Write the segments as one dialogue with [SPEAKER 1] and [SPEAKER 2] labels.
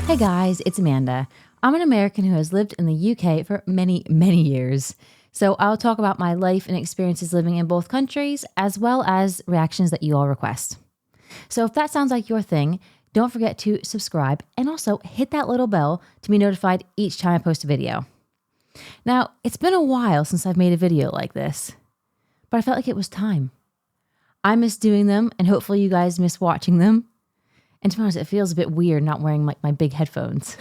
[SPEAKER 1] Hey guys, it's Amanda. I'm an American who has lived in the UK for many, many years. So I'll talk about my life and experiences living in both countries, as well as reactions that you all request. So if that sounds like your thing, don't forget to subscribe and also hit that little bell to be notified each time I post a video. Now, it's been a while since I've made a video like this, but I felt like it was time. I miss doing them, and hopefully you guys miss watching them. And to be honest, it feels a bit weird not wearing like my big headphones.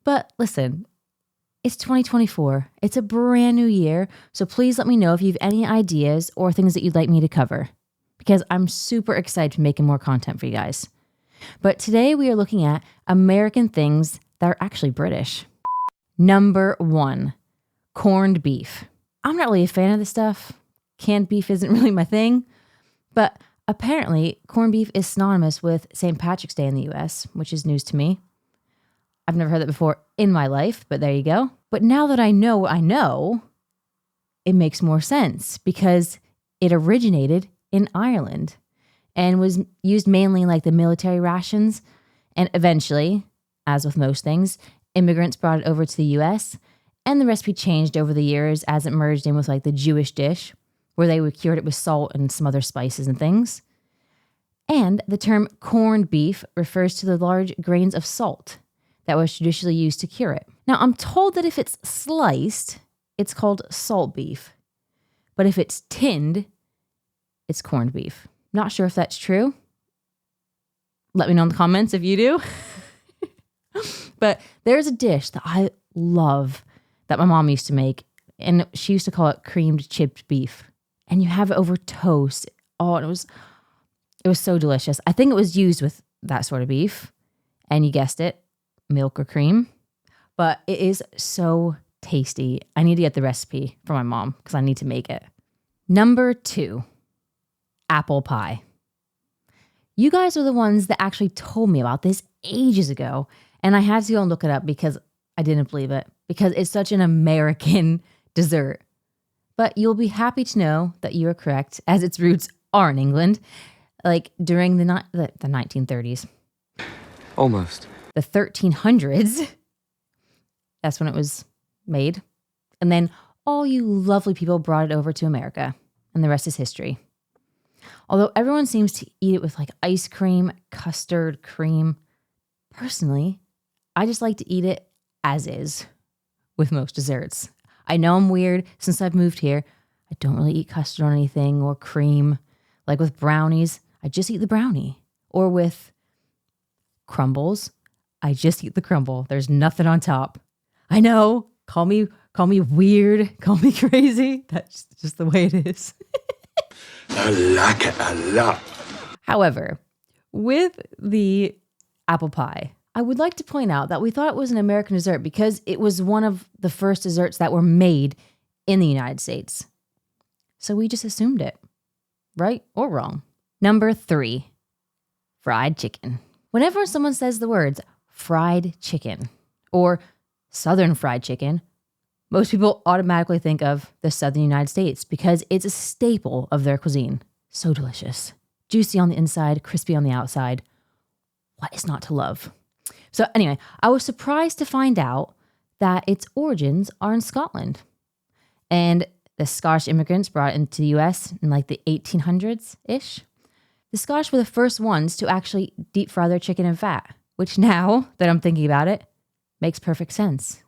[SPEAKER 1] but listen, it's 2024. It's a brand new year. So please let me know if you have any ideas or things that you'd like me to cover, because I'm super excited to making more content for you guys. But today we are looking at American things that are actually British. Number 1, corned beef. I'm not really a fan of this stuff. Canned beef isn't really my thing, but apparently, corned beef is synonymous with St. Patrick's Day in the US, which is news to me. I've never heard that before in my life, but there you go. But now that I know, it makes more sense because it originated in Ireland and was used mainly in like the military rations. And eventually, as with most things, immigrants brought it over to the US, and the recipe changed over the years as it merged in with like the Jewish dish, where they would cure it with salt and some other spices and things. And the term corned beef refers to the large grains of salt that was traditionally used to cure it. Now, I'm told that if it's sliced, it's called salt beef. But if it's tinned, it's corned beef. Not sure if that's true. Let me know in the comments if you do. But there's a dish that I love that my mom used to make, and she used to call it creamed chipped beef. And you have it over toast. Oh, and it was so delicious. I think it was used with that sort of beef. And you guessed it, milk or cream. But it is so tasty. I need to get the recipe from my mom because I need to make it. Number 2, apple pie. You guys are the ones that actually told me about this ages ago. And I had to go and look it up because I didn't believe it. Because it's such an American dessert. But you'll be happy to know that you are correct, as its roots are in England, like during the 1930s.
[SPEAKER 2] Almost.
[SPEAKER 1] The 1300s, that's when it was made. And then all you lovely people brought it over to America, and the rest is history. Although everyone seems to eat it with like ice cream, custard, cream. Personally, I just like to eat it as is with most desserts. I know I'm weird since I've moved here. I don't really eat custard on anything or cream. Like with brownies, I just eat the brownie. Or with crumbles, I just eat the crumble. There's nothing on top. I know, call me weird, call me crazy. That's just the way it is.
[SPEAKER 3] I like it a lot.
[SPEAKER 1] However, with the apple pie, I would like to point out that we thought it was an American dessert because it was one of the first desserts that were made in the United States. So we just assumed it, right or wrong. Number 3, fried chicken. Whenever someone says the words fried chicken or Southern fried chicken, most people automatically think of the Southern United States because it's a staple of their cuisine. So delicious. Juicy on the inside, crispy on the outside. What is not to love? So anyway, I was surprised to find out that its origins are in Scotland. And the Scottish immigrants brought it into the US in like the 1800s-ish. The Scottish were the first ones to actually deep fry their chicken in fat, which now that I'm thinking about it, makes perfect sense.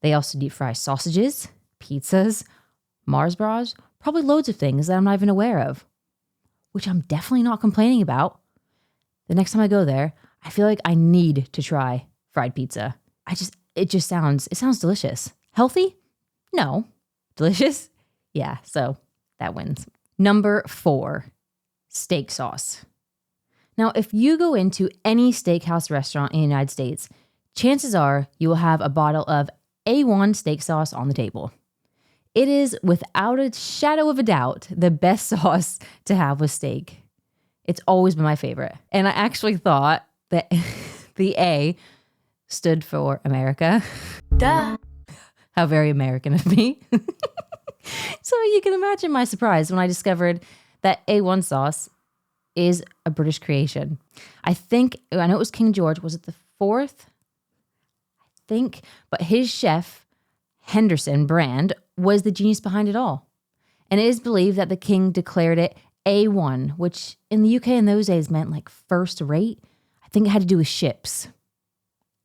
[SPEAKER 1] They also deep fry sausages, pizzas, Mars bars, probably loads of things that I'm not even aware of, which I'm definitely not complaining about. The next time I go there, I feel like I need to try fried pizza. It sounds delicious. Healthy? No. Delicious? Yeah, so that wins. Number 4, steak sauce. Now, if you go into any steakhouse restaurant in the United States, chances are you will have a bottle of A1 steak sauce on the table. It is, without a shadow of a doubt, the best sauce to have with steak. It's always been my favorite. And I actually thought that the A stood for America.
[SPEAKER 4] Duh.
[SPEAKER 1] How very American of me. So you can imagine my surprise when I discovered that A1 sauce is a British creation. I know it was King George. Was it the fourth? I think. But his chef, Henderson Brand, was the genius behind it all. And it is believed that the king declared it A1, which in the UK in those days meant like first rate. I think it had to do with ships.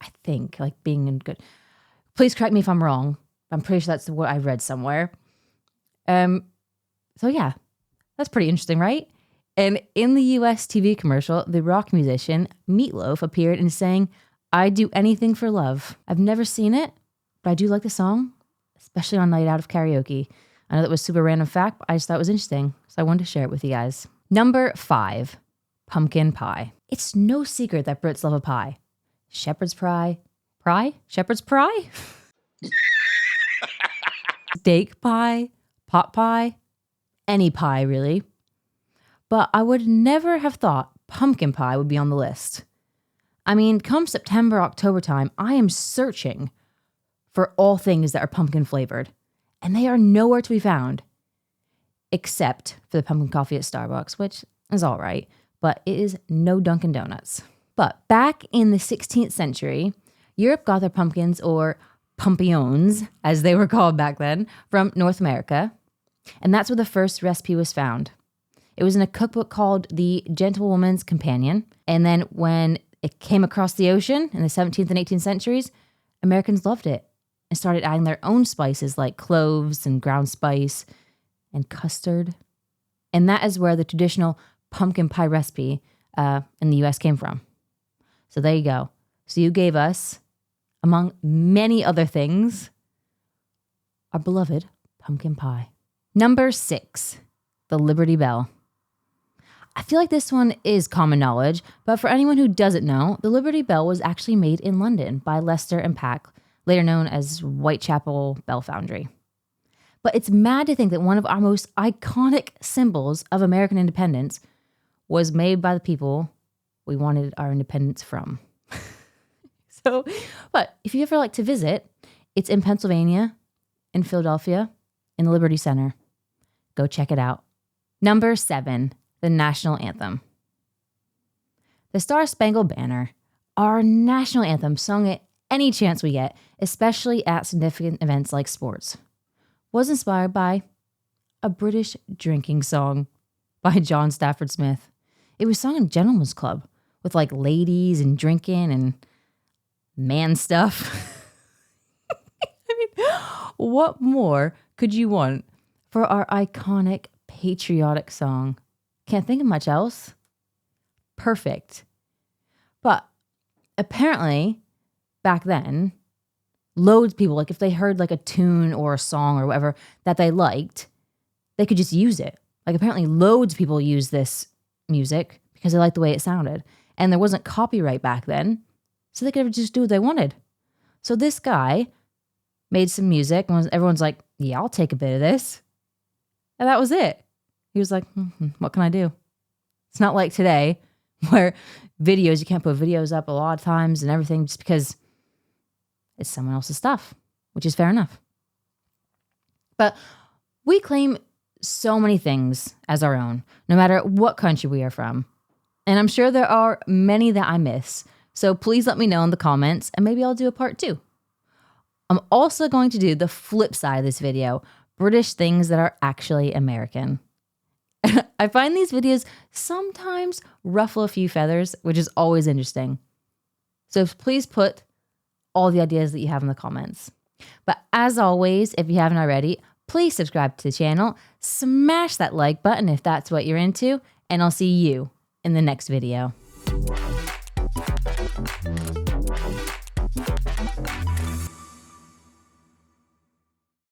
[SPEAKER 1] I think, like being in good. Please correct me if I'm wrong. I'm pretty sure that's what I read somewhere. So yeah, that's pretty interesting, right? And in the US TV commercial, the rock musician Meatloaf appeared and sang, "I'd do anything for love." I've never seen it, but I do like the song, especially on Night Out of Karaoke. I know that was a super random fact, but I just thought it was interesting, so I wanted to share it with you guys. Number 5, pumpkin pie. It's no secret that Brits love a pie. Shepherd's pie? Shepherd's pie? Steak pie? Pot pie? Any pie, really. But I would never have thought pumpkin pie would be on the list. I mean, come September, October time, I am searching for all things that are pumpkin flavored, and they are nowhere to be found, except for the pumpkin coffee at Starbucks, which is all right, but it is no Dunkin' Donuts. But back in the 16th century, Europe got their pumpkins, or pumpiones, as they were called back then, from North America, and that's where the first recipe was found. It was in a cookbook called The Gentlewoman's Companion, and then when it came across the ocean in the 17th and 18th centuries, Americans loved it and started adding their own spices like cloves and ground spice and custard. And that is where the traditional pumpkin pie recipe in the US came from. So there you go. So you gave us, among many other things, our beloved pumpkin pie. Number 6, the Liberty Bell. I feel like this one is common knowledge, but for anyone who doesn't know, the Liberty Bell was actually made in London by Leicester and Pack, later known as Whitechapel Bell Foundry. But it's mad to think that one of our most iconic symbols of American independence was made by the people we wanted our independence from. But if you ever like to visit, it's in Pennsylvania, in Philadelphia, in the Liberty Center. Go check it out. Number 7, the national anthem. The Star-Spangled Banner, our national anthem, sung at any chance we get, especially at significant events like sports, was inspired by a British drinking song by John Stafford Smith. It was sung in a gentleman's club with like ladies and drinking and man stuff. I mean, what more could you want for our iconic patriotic song? Can't think of much else. Perfect. But apparently, back then, loads of people, like if they heard like a tune or a song or whatever that they liked, they could just use it. Like apparently loads of people use this music because they liked the way it sounded. And there wasn't copyright back then, so they could just do what they wanted. So this guy made some music and everyone's like, yeah, I'll take a bit of this. And that was it. He was like, what can I do? It's not like today where you can't put videos up a lot of times and everything just because it's someone else's stuff, which is fair enough. But we claim so many things as our own, no matter what country we are from. And I'm sure there are many that I miss. So please let me know in the comments and maybe I'll do a part 2. I'm also going to do the flip side of this video, British things that are actually American. I find these videos sometimes ruffle a few feathers, which is always interesting. So please put all the ideas that you have in the comments. But as always, if you haven't already, please subscribe to the channel, smash that like button if that's what you're into, and I'll see you in the next video.